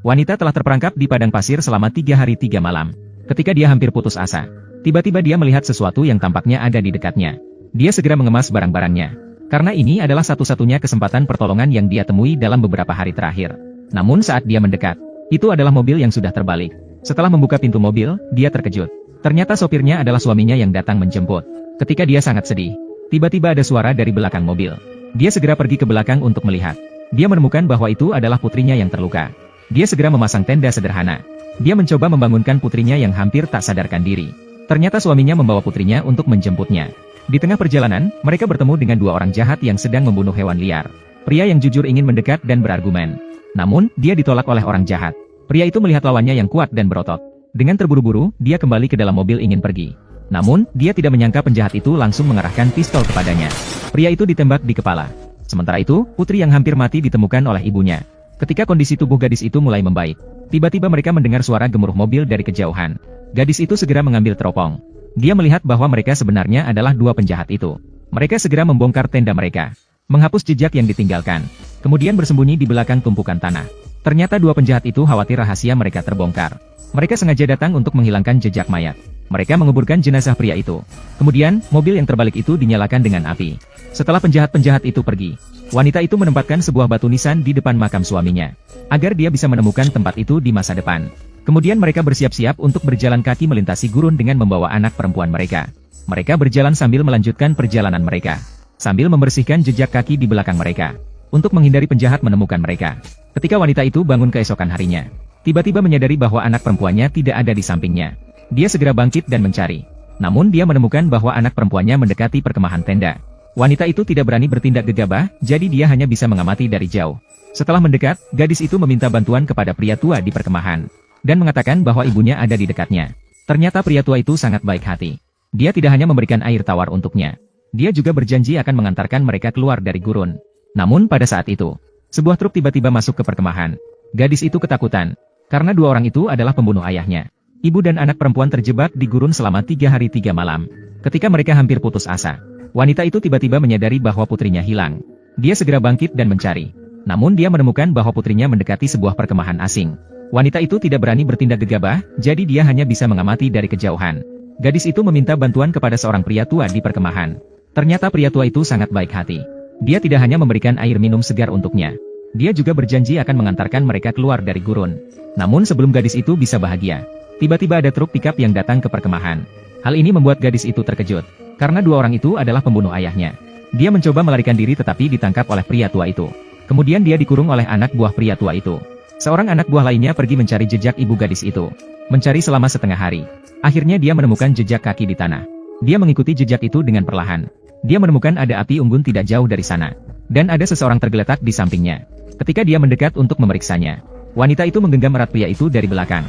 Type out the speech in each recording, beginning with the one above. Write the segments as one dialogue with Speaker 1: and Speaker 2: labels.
Speaker 1: Wanita telah terperangkap di padang pasir selama 3 hari 3 malam. Ketika dia hampir putus asa, tiba-tiba dia melihat sesuatu yang tampaknya ada di dekatnya. Dia segera mengemas barang-barangnya. Karena ini adalah satu-satunya kesempatan pertolongan yang dia temui dalam beberapa hari terakhir. Namun saat dia mendekat, itu adalah mobil yang sudah terbalik. Setelah membuka pintu mobil, dia terkejut. Ternyata sopirnya adalah suaminya yang datang menjemput. Ketika dia sangat sedih, tiba-tiba ada suara dari belakang mobil. Dia segera pergi ke belakang untuk melihat. Dia menemukan bahwa itu adalah putrinya yang terluka. Dia segera memasang tenda sederhana. Dia mencoba membangunkan putrinya yang hampir tak sadarkan diri. Ternyata suaminya membawa putrinya untuk menjemputnya. Di tengah perjalanan, mereka bertemu dengan 2 orang jahat yang sedang membunuh hewan liar. Pria yang jujur ingin mendekat dan berargumen. Namun, dia ditolak oleh orang jahat. Pria itu melihat lawannya yang kuat dan berotot. Dengan terburu-buru, dia kembali ke dalam mobil ingin pergi. Namun, dia tidak menyangka penjahat itu langsung mengarahkan pistol kepadanya. Pria itu ditembak di kepala. Sementara itu, putri yang hampir mati ditemukan oleh ibunya. Ketika kondisi tubuh gadis itu mulai membaik, tiba-tiba mereka mendengar suara gemuruh mobil dari kejauhan. Gadis itu segera mengambil teropong. Dia melihat bahwa mereka sebenarnya adalah 2 penjahat itu. Mereka segera membongkar tenda mereka, menghapus jejak yang ditinggalkan, kemudian bersembunyi di belakang tumpukan tanah. Ternyata 2 penjahat itu khawatir rahasia mereka terbongkar. Mereka sengaja datang untuk menghilangkan jejak mayat. Mereka menguburkan jenazah pria itu. Kemudian, mobil yang terbalik itu dinyalakan dengan api. Setelah penjahat-penjahat itu pergi, wanita itu menempatkan sebuah batu nisan di depan makam suaminya, agar dia bisa menemukan tempat itu di masa depan. Kemudian mereka bersiap-siap untuk berjalan kaki melintasi gurun dengan membawa anak perempuan mereka. Mereka berjalan sambil melanjutkan perjalanan mereka, sambil membersihkan jejak kaki di belakang mereka, untuk menghindari penjahat menemukan mereka. Ketika wanita itu bangun keesokan harinya, tiba-tiba menyadari bahwa anak perempuannya tidak ada di sampingnya. Dia segera bangkit dan mencari. Namun dia menemukan bahwa anak perempuannya mendekati perkemahan tenda. Wanita itu tidak berani bertindak gegabah, jadi dia hanya bisa mengamati dari jauh. Setelah mendekat, gadis itu meminta bantuan kepada pria tua di perkemahan, dan mengatakan bahwa ibunya ada di dekatnya. Ternyata pria tua itu sangat baik hati. Dia tidak hanya memberikan air tawar untuknya. Dia juga berjanji akan mengantarkan mereka keluar dari gurun. Namun pada saat itu, sebuah truk tiba-tiba masuk ke perkemahan. Gadis itu ketakutan, karena 2 orang itu adalah pembunuh ayahnya. Ibu dan anak perempuan terjebak di gurun selama 3 hari 3 malam. Ketika mereka hampir putus asa, wanita itu tiba-tiba menyadari bahwa putrinya hilang. Dia segera bangkit dan mencari. Namun dia menemukan bahwa putrinya mendekati sebuah perkemahan asing. Wanita itu tidak berani bertindak gegabah, jadi dia hanya bisa mengamati dari kejauhan. Gadis itu meminta bantuan kepada seorang pria tua di perkemahan. Ternyata pria tua itu sangat baik hati. Dia tidak hanya memberikan air minum segar untuknya. Dia juga berjanji akan mengantarkan mereka keluar dari gurun. Namun sebelum gadis itu bisa bahagia, tiba-tiba ada truk pikap yang datang ke perkemahan. Hal ini membuat gadis itu terkejut, karena 2 orang itu adalah pembunuh ayahnya. Dia mencoba melarikan diri tetapi ditangkap oleh pria tua itu. Kemudian dia dikurung oleh anak buah pria tua itu. Seorang anak buah lainnya pergi mencari jejak ibu gadis itu. Mencari selama setengah hari. Akhirnya dia menemukan jejak kaki di tanah. Dia mengikuti jejak itu dengan perlahan. Dia menemukan ada api unggun tidak jauh dari sana. Dan ada seseorang tergeletak di sampingnya. Ketika dia mendekat untuk memeriksanya, wanita itu menggenggam erat pria itu dari belakang.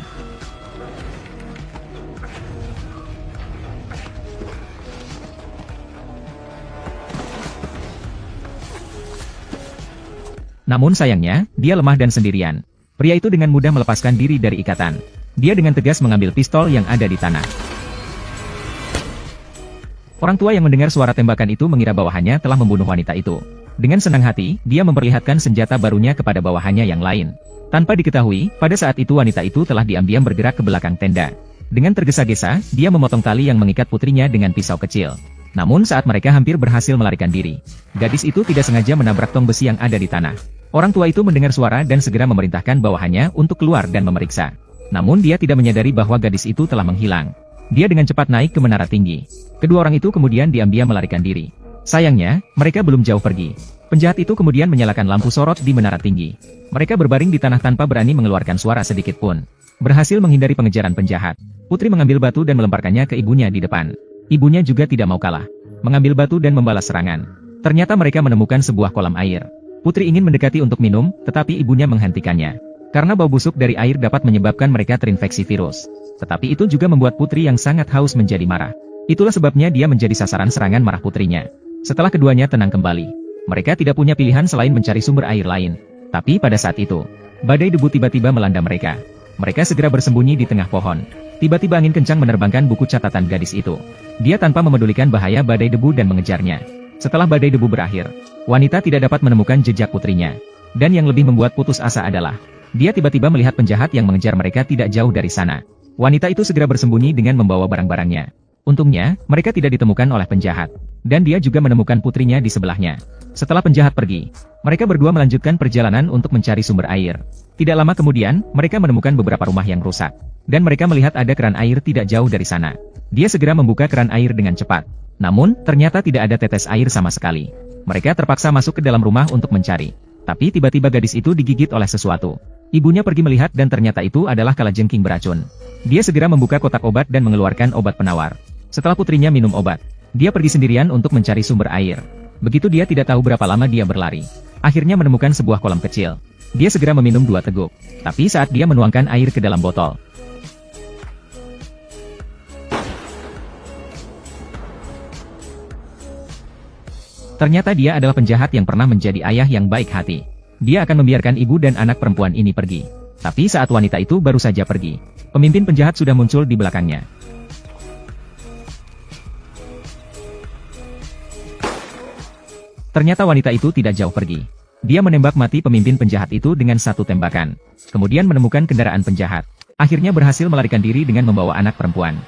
Speaker 1: Namun sayangnya, dia lemah dan sendirian. Pria itu dengan mudah melepaskan diri dari ikatan. Dia dengan tegas mengambil pistol yang ada di tanah. Orang tua yang mendengar suara tembakan itu mengira bawahannya telah membunuh wanita itu. Dengan senang hati, dia memperlihatkan senjata barunya kepada bawahannya yang lain. Tanpa diketahui, pada saat itu wanita itu telah diam-diam bergerak ke belakang tenda. Dengan tergesa-gesa, dia memotong tali yang mengikat putrinya dengan pisau kecil. Namun saat mereka hampir berhasil melarikan diri, gadis itu tidak sengaja menabrak tong besi yang ada di tanah. Orang tua itu mendengar suara dan segera memerintahkan bawahannya untuk keluar dan memeriksa. Namun dia tidak menyadari bahwa gadis itu telah menghilang. Dia dengan cepat naik ke menara tinggi. Kedua orang itu kemudian diam-diam melarikan diri. Sayangnya, mereka belum jauh pergi. Penjahat itu kemudian menyalakan lampu sorot di menara tinggi. Mereka berbaring di tanah tanpa berani mengeluarkan suara sedikit pun. Berhasil menghindari pengejaran penjahat. Putri mengambil batu dan melemparkannya ke ibunya di depan. Ibunya juga tidak mau kalah, mengambil batu dan membalas serangan. Ternyata mereka menemukan sebuah kolam air. Putri ingin mendekati untuk minum, tetapi ibunya menghentikannya. Karena bau busuk dari air dapat menyebabkan mereka terinfeksi virus. Tetapi itu juga membuat putri yang sangat haus menjadi marah. Itulah sebabnya dia menjadi sasaran serangan marah putrinya. Setelah keduanya tenang kembali, mereka tidak punya pilihan selain mencari sumber air lain. Tapi pada saat itu, badai debu tiba-tiba melanda mereka. Mereka segera bersembunyi di tengah pohon. Tiba-tiba angin kencang menerbangkan buku catatan gadis itu. Dia tanpa memedulikan bahaya badai debu dan mengejarnya. Setelah badai debu berakhir, wanita tidak dapat menemukan jejak putrinya. Dan yang lebih membuat putus asa adalah, Dia tiba-tiba melihat penjahat yang mengejar mereka tidak jauh dari sana. Wanita itu segera bersembunyi dengan membawa barang-barangnya. Untungnya, mereka tidak ditemukan oleh penjahat. Dan dia juga menemukan putrinya di sebelahnya. Setelah penjahat pergi, mereka berdua melanjutkan perjalanan untuk mencari sumber air. Tidak lama kemudian, mereka menemukan beberapa rumah yang rusak. Dan mereka melihat ada keran air tidak jauh dari sana. Dia segera membuka keran air dengan cepat. Namun, ternyata tidak ada tetes air sama sekali. Mereka terpaksa masuk ke dalam rumah untuk mencari. Tapi tiba-tiba gadis itu digigit oleh sesuatu. Ibunya pergi melihat dan ternyata itu adalah kalajengking beracun. Dia segera membuka kotak obat dan mengeluarkan obat penawar. Setelah putrinya minum obat, dia pergi sendirian untuk mencari sumber air. Begitu dia tidak tahu berapa lama dia berlari. Akhirnya menemukan sebuah kolam kecil. Dia segera meminum 2 teguk. Tapi saat dia menuangkan air ke dalam botol, ternyata dia adalah penjahat yang pernah menjadi ayah yang baik hati. Dia akan membiarkan ibu dan anak perempuan ini pergi. Tapi saat wanita itu baru saja pergi, pemimpin penjahat sudah muncul di belakangnya. Ternyata wanita itu tidak jauh pergi. Dia menembak mati pemimpin penjahat itu dengan 1 tembakan. Kemudian menemukan kendaraan penjahat. Akhirnya berhasil melarikan diri dengan membawa anak perempuan.